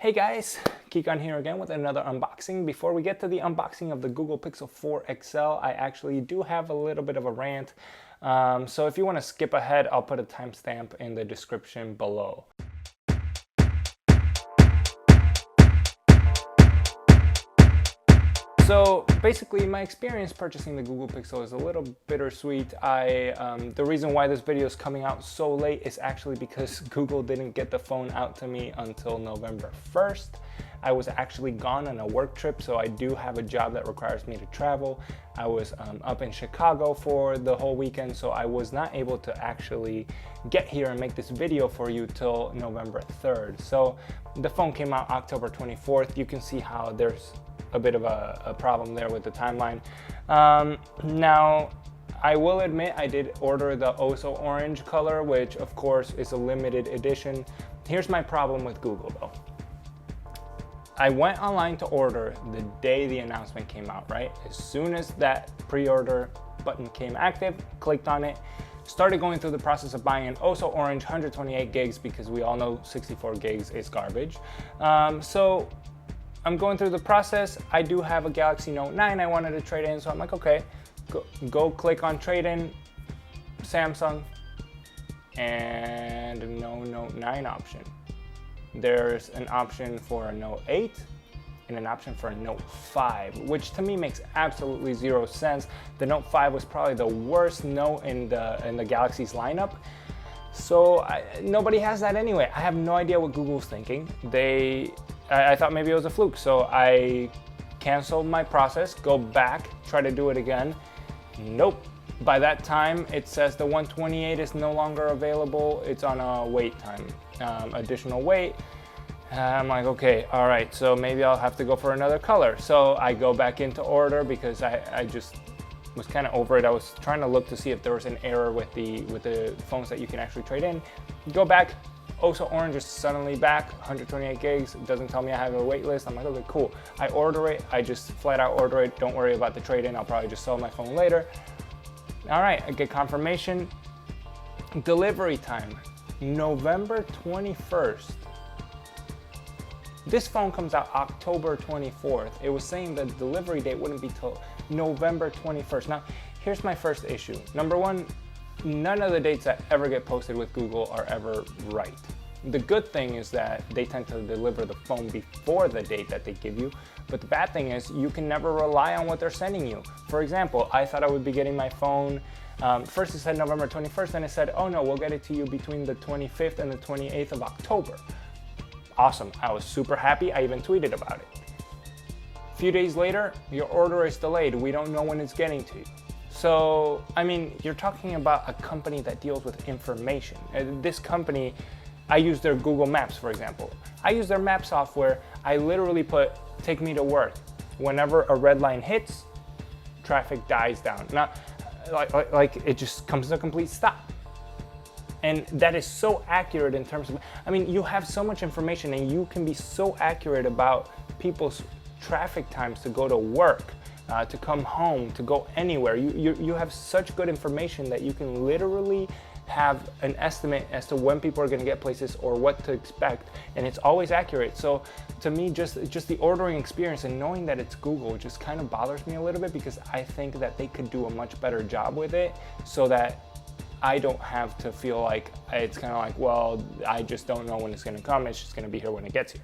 Hey guys, KIKAN here again with another unboxing. Before we get to the unboxing of the Google Pixel 4 XL, I actually do have a little bit of a rant. So if you want to skip ahead, I'll put a timestamp in the description below. So basically, my experience purchasing the Google Pixel is a little bittersweet. The reason why this video is coming out so late is actually because Google didn't get the phone out to me until November 1st. I was actually gone on a work trip, so I do have a job that requires me to travel. I was up in Chicago for the whole weekend, so I was not able to actually get here and make this video for you till November 3rd. So the phone came out October 24th. You can see how there's a bit of a problem there with the timeline. Now, I will admit I did order the Oso orange color, which of course is a limited edition. Here's my problem with Google though. I went online to order the day the announcement came out, right? As soon as that pre-order button came active, clicked on it, started going through the process of buying an Oso orange 128 gigs because we all know 64 gigs is garbage. So I'm going through the process. I do have a Galaxy Note 9 I wanted to trade in, so I'm like, okay, go click on trade in, Samsung, and no Note 9 option. There's an option for a Note 8 and an option for a Note 5, which to me makes absolutely zero sense. The Note 5 was probably the worst Note in the Galaxy's lineup. So nobody has that anyway. I have no idea what Google's thinking. I thought maybe it was a fluke, so I canceled my process, go back, try to do it again. Nope. By that time, it says the 128 is no longer available. It's on a wait time, additional wait. I'm like, okay, all right, so maybe I'll have to go for another color. So I go back into order because I just was kind of over it. I was trying to look to see if there was an error with the phones that you can actually trade in. Go back, Oso orange is suddenly back, 128 gigs. It doesn't tell me I have a wait list. I'm like, okay, cool. I order it. I just flat out order it. Don't worry about the trade-in. I'll probably just sell my phone later. All right, I get confirmation. Delivery time, November 21st. This phone comes out October 24th. It was saying that the delivery date wouldn't be till November 21st. Now, here's my first issue. Number one, none of the dates that ever get posted with Google are ever right. The good thing is that they tend to deliver the phone before the date that they give you, but the bad thing is you can never rely on what they're sending you. For example, I thought I would be getting my phone, first it said November 21st, then it said, oh no, we'll get it to you between the 25th and the 28th of October. Awesome, I was super happy, I even tweeted about it. A few days later, your order is delayed, we don't know when it's getting to you. So, I mean, you're talking about a company that deals with information. This company, I use their Google Maps, for example. I use their map software. I literally put, take me to work. Whenever a red line hits, traffic dies down. Now, like it just comes to a complete stop. And that is so accurate in terms of, I mean, you have so much information and you can be so accurate about people's traffic times to go to work, to come home, to go anywhere. You have such good information that you can literally have an estimate as to when people are going to get places or what to expect, and it's always accurate. So to me, just the ordering experience and knowing that it's Google just kind of bothers me a little bit, because I think that they could do a much better job with it so that I don't have to feel like it's kind of like, well, I just don't know when it's going to come. It's just going to be here when it gets here,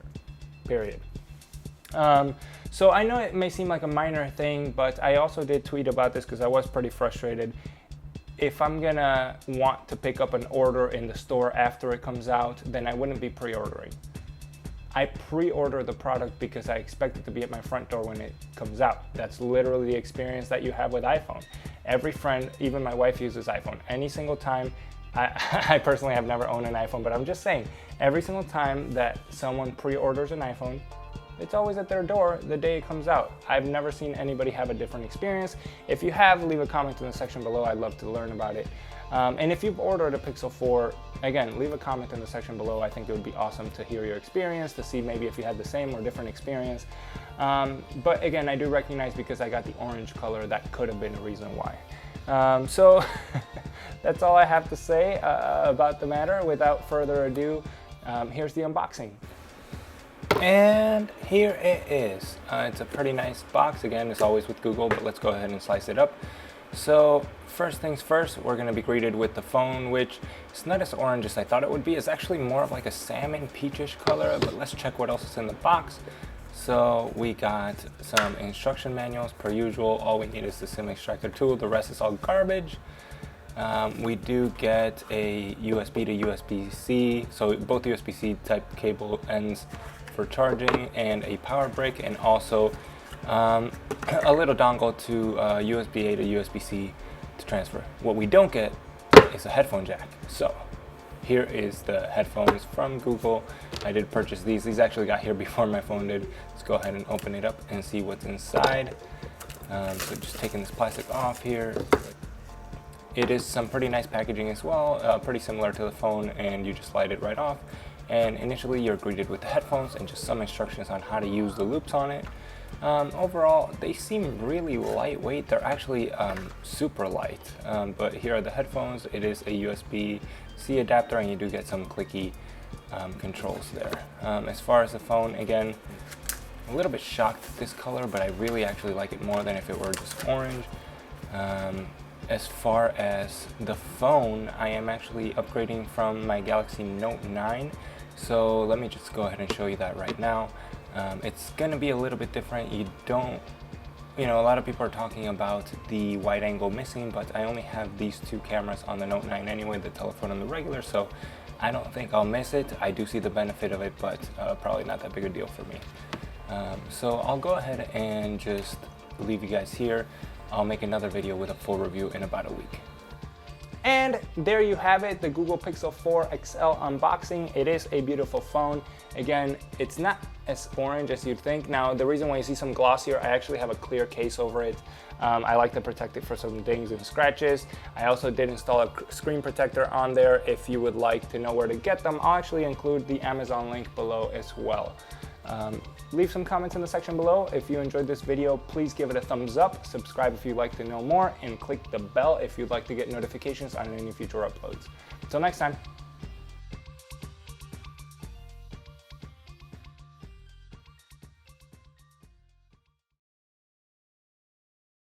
period. So I know it may seem like a minor thing, but I also did tweet about this because I was pretty frustrated. If I'm gonna want to pick up an order in the store after it comes out, then I wouldn't be pre-ordering. I pre-order the product because I expect it to be at my front door when it comes out. That's literally the experience that you have with iPhone. Every friend, even my wife, uses iPhone. Any single time, I personally have never owned an iPhone, but I'm just saying, every single time that someone pre-orders an iPhone, it's always at their door the day it comes out. I've never seen anybody have a different experience. If you have, leave a comment in the section below. I'd love to learn about it. And if you've ordered a Pixel 4, again, leave a comment in the section below. I think it would be awesome to hear your experience, to see maybe if you had the same or different experience. But again, I do recognize, because I got the orange color, that could have been a reason why. So that's all I have to say about the matter. Without further ado, here's the unboxing. And here it is. It's a pretty nice box. Again, it's always with Google, but let's go ahead and slice it up. So first things first, we're going to be greeted with the phone, which is not as orange as I thought it would be. It's actually more of like a salmon peachish color, but let's check what else is in the box. So we got some instruction manuals per usual. All we need is the SIM extractor tool. The rest is all garbage. We do get a USB to USB-C, so both USB-C type cable ends for charging, and a power brick, and also a little dongle to USB-A to USB-C to transfer. What we don't get is a headphone jack. So here is the headphones from Google. I did purchase these. These actually got here before my phone did. Let's go ahead and open it up and see what's inside. So just taking this plastic off here. It is some pretty nice packaging as well, pretty similar to the phone, and you just slide it right off. And initially you're greeted with the headphones and just some instructions on how to use the loops on it. Overall, they seem really lightweight. They're actually super light, but here are the headphones. It is a USB-C adapter, and you do get some clicky controls there. As far as the phone, again, a little bit shocked at this color, but I really actually like it more than if it were just orange. As far as the phone, I am actually upgrading from my Galaxy Note 9. So let me just go ahead and show you that right now. It's going to be a little bit different. A lot of people are talking about the wide angle missing, but I only have these two cameras on the Note 9 anyway, the telephone and the regular, so I don't think I'll miss it. I do see the benefit of it, but probably not that big a deal for me. So I'll go ahead and just leave you guys here. I'll make another video with a full review in about a week. And there you have it, the Google Pixel 4 XL unboxing. It is a beautiful phone. Again, it's not as orange as you'd think. Now, the reason why you see some gloss here, I actually have a clear case over it. I like to protect it for some dings and scratches. I also did install a screen protector on there. If you would like to know where to get them, I'll actually include the Amazon link below as well. Leave some comments in the section below. If you enjoyed this video, please give it a thumbs up, subscribe if you'd like to know more, and click the bell if you'd like to get notifications on any future uploads. Until next time.